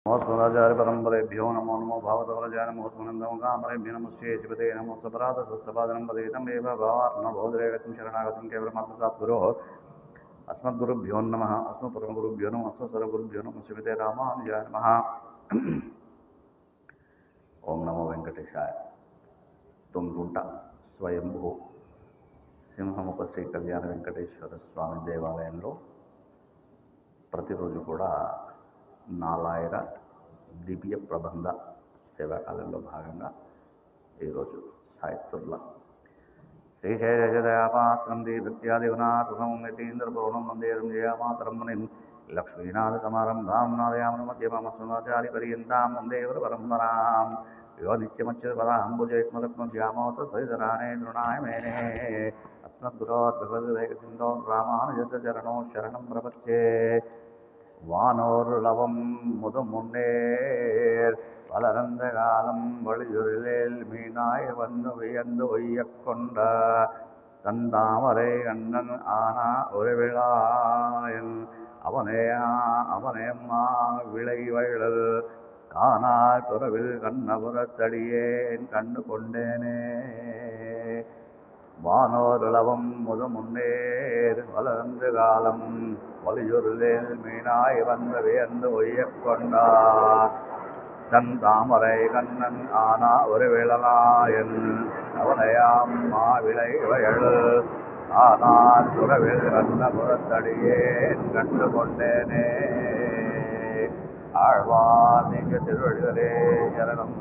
नमोस्मदाचार्य परम्परेभ्यो नमो नमो भावतवरजाय नमो स्मनन्दं कामरेभ्यो नमस्ते शिवते नमो सपराधसत्सपादनं पदेतम् एव भावार्णवोदरेगतिं शरणागतिं केवलमात्मसात्गुरोः अस्मद्गुरुभ्यो नमः अस्मत्परमगुरुभ्यो नमः अस्मत्सर्वगुरुभ्यो नमः श्रीमते रामानुजाय नमः। ओं नमो वेंकटेशाय। तुंगुंट स्वयंभू సింహముఖ శ్రీ కళ్యాణ వెంకటేశ్వర స్వామి దేవాలయంలో ప్రతిరోజు కూడా నాలాయర దివ్య ప్రబంధ సేవాకాలంలో భాగంగా ఈరోజు సాయిత్తుర్ల శ్రీశైలజదయాపాత్రం దీభక్త్యాదివనాథం యతీంద్రపూర్ణం వందేరం జయామాతరం మునిం లక్ష్మీనాథ సమారంభాం నాదయామన మధ్యమామస్మదాచారి పర్యంతాం వందే పరంపరాం यो नित्यमच्युतपदाम्बुजयुग्मरत्नद्यामोत सरितराणे तृणाय मेने अस्मद्गुरोद्भगवद्वेगसिन्धो रामानुजस्य चरणो शरणं प्रपद्ये। வானோர்லவம் முதுமுன்னேர் பலரந்த காலம் வழியுரிலேல் மீனாய் வந்து வியந்து ஒய்யக் கொண்ட தந்தாமரை கண்ணன் ஆனா ஒரு விழாயன் அவனேம்மா விளை வயல் காணால் துறவில் கண்ணபுரத்தடியேன் கண்டு கொண்டேனே. வானோர்லவம் முதுமுன்னேர் வளர்ந்து காலம் வலியுருளில் மீனாய் வந்து வியந்து ஒய்யக் கொண்டார் தன் தாமரை கண்ணன் ஆனா ஒரு விழலாயன் அவனையாம் மாவிளை வயல் ஆனால் துறவில் கண்ணபுரத்தடியேன் கண்டு கொண்டேனே. ஆழ்வார் நீங்க திருவடிகளே சரணம்.